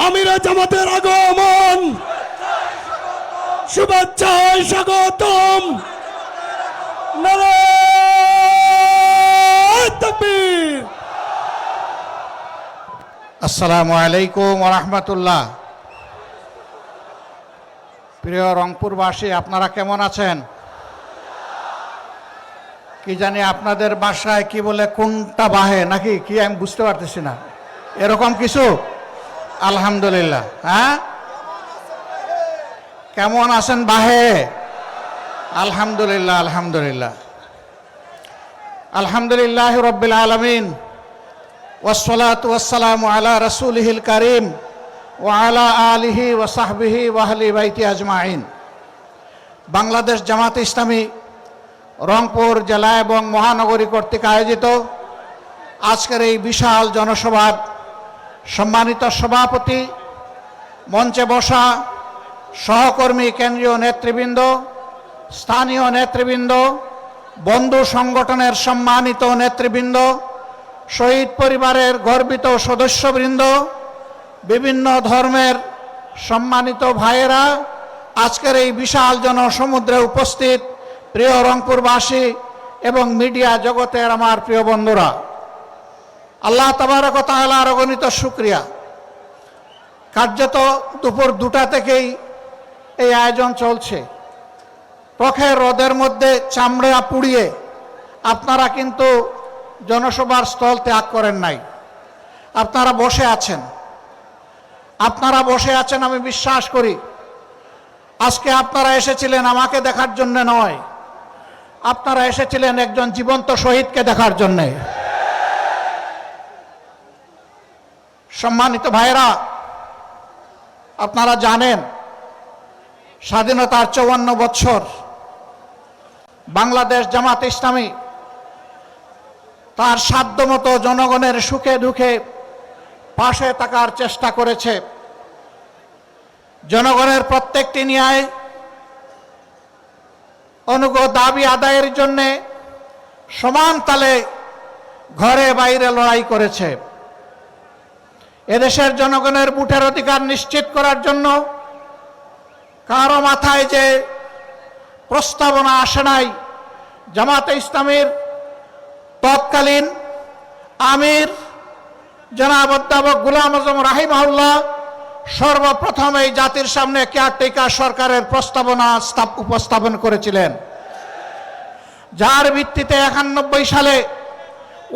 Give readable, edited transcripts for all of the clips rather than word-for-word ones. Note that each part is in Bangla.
আমিরে জামাতের আগমন, শুভেচ্ছায় স্বাগতম। নারায়ে তাকবীর। আসসালামু আলাইকুম ওয়া রাহমাতুল্লাহ। প্রিয় রংপুরবাসী, আপনারা কেমন আছেন? কি জানি আপনাদের বাসায় কি বলে, কোনটা বাহে নাকি কি আমি বুঝতে পারতেছি না, এরকম কিছু। আলহামদুলিল্লাহ। হ্যাঁ, কেমন আছেন বাহে? আলহামদুলিল্লাহ আলহামদুলিল্লাহ আলহামদুলিল্লাহ রাব্বিল আলামিন, ওয়াসসালাতু ওয়াসসালামু আলা রাসূলিহিল কারীম ওয়া আলা আলিহি ওয়া সাহবিহি ওয়া আহলি বাইতি আজমাইন। বাংলাদেশ জামাতে ইসলামী রংপুর জেলা এবং মহানগরী কর্তৃক আয়োজিত আজকের এই বিশাল জনসভার সম্মানিত সভাপতি, মঞ্চে বসা সহকর্মী, কেন্দ্রীয় নেতৃবৃন্দ, স্থানীয় নেতৃবৃন্দ, বন্ধু সংগঠনের সম্মানিত নেতৃবৃন্দ, শহীদ পরিবারের গর্বিত সদস্যবৃন্দ, বিভিন্ন ধর্মের সম্মানিত ভাইয়েরা, আজকের এই বিশাল জনসমুদ্রে উপস্থিত প্রিয় রংপুরবাসী এবং মিডিয়া জগতের আমার প্রিয় বন্ধুরা, আল্লাহ তাবারক ওয়া তাআলার অগণিত শুকরিয়া। কার্যত দুপুর 2টা থেকেই এই আয়োজন চলছে। প্রখর রোদের মধ্যে চামড়া পুড়িয়ে আপনারা কিন্তু জনসভার স্থল ত্যাগ করেন নাই, আপনারা বসে আছেন। আপনারা বসে আছেন, আমি বিশ্বাস করি আজকে আপনারা এসেছিলেন আমাকে দেখার জন্য নয়, আপনারা এসেছিলেন একজন জীবন্ত শহীদকে দেখার জন্যে। সম্মানিত ভাইরা, আপনারা জানেন স্বাধীনতার 54 বছর বাংলাদেশ জামাত ইসলামী তার সাধ্যমতো জনগণের সুখে দুঃখে পাশে থাকার চেষ্টা করেছে। জনগণের প্রত্যেকটি ন্যায় অনুগ্রহ দাবি আদায়ের জন্য সমান তালে ঘরে বাইরে লড়াই করেছে। এদেশের জনগণের ভোটের অধিকার নিশ্চিত করার জন্য কারো মাথায় যে প্রস্তাবনা আসে নাই, জামাতে ইসলামীর তৎকালীন আমির জনাব অধ্যাপক গোলাম আজম রাহিমাহুল্লাহ সর্বপ্রথম এই জাতির সামনে কেয়ারটেকার সরকারের প্রস্তাবনা উপস্থাপন করেছিলেন, যার ভিত্তিতে 91 সালে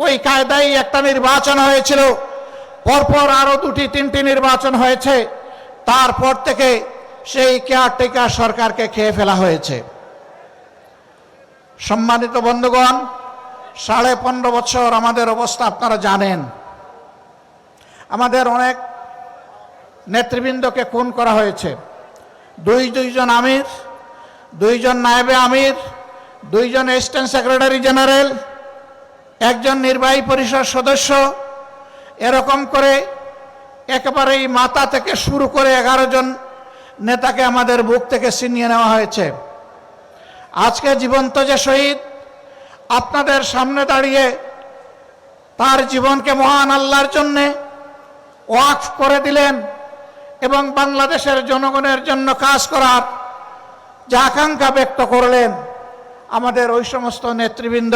ওই কায়দায় একটা নির্বাচন হয়েছিল। পরপর আরো 2-3টি নির্বাচন হয়েছে। তারপর থেকে সেই কেয়ারটেকার সরকারকে খেয়ে ফেলা হয়েছে। সম্মানিত বন্ধুগণ, 15.5 বছর আমাদের অবস্থা আপনারা জানেন। আমাদের অনেক নেতৃবৃন্দকে খুন করা হয়েছে। দুইজন আমির, 2জন নায়েবে আমির, 2জন অ্যাসিস্ট্যান্ট সেক্রেটারি জেনারেল, 1জন নির্বাহী পরিষদ সদস্য, এরকম করে একেবারেই মাথা থেকে শুরু করে 11 জন নেতাকে আমাদের বুক থেকে ছিনিয়ে নেওয়া হয়েছে। আজকে জীবন্ত যে শহীদ আপনাদের সামনে দাঁড়িয়ে তার জীবনকে মহান আল্লাহর জন্যে ওয়াকফ করে দিলেন এবং বাংলাদেশের জনগণের জন্য কাজ করার যে আকাঙ্ক্ষা ব্যক্ত করলেন, আমাদের ওই সমস্ত নেতৃবৃন্দ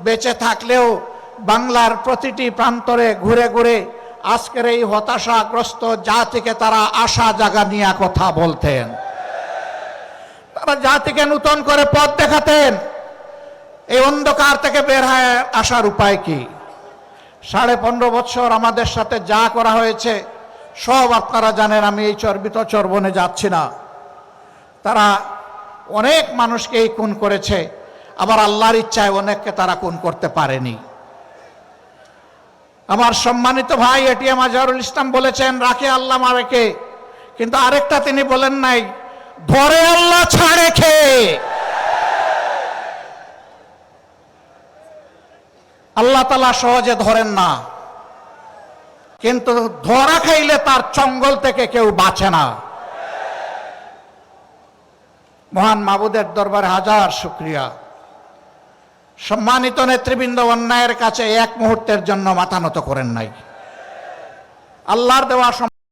বেঁচে থাকলেও বাংলার প্রতিটি প্রান্তরে ঘুরে ঘুরে আজকের এই হতাশাগ্রস্ত জাতিকে তারা আশা জাগা নিয়ে কথা বলতেন। তারা জাতিকে নতুন করে পথ দেখাতেন। এই অন্ধকার থেকে বের হয়ে আসার উপায় কি? 15.5 বছর আমাদের সাথে যা করা হয়েছে সব আপনারা জানেন। আমি এই চর্বিত চর্বণে যাচ্ছি না। তারা অনেক মানুষকে খুন করেছে, আবার আল্লাহর ইচ্ছায় অনেককে তারা খুন করতে পারেনি। আমার সম্মানিত ভাই এটিএম আজহারুল ইসলাম বলেছেন, রাখে আল্লাহ মারেকে, কিন্তু আরেকটা তিনি বলেন নাই, ধরে আল্লাহ ছাড়ে খে। আল্লাহ তাআলা সহজে ধরেন না, কিন্তু ধরা খাইলে তার চঙ্গল থেকে কেউ বাঁচে না। মহান মাবুদের দরবারে হাজার শুকরিয়া। সম্মানিত নেতৃবৃন্দ অন্যায়ের কাছে এক মুহূর্তের জন্য মাথা নত করেন নাই। আল্লাহর দেওয়া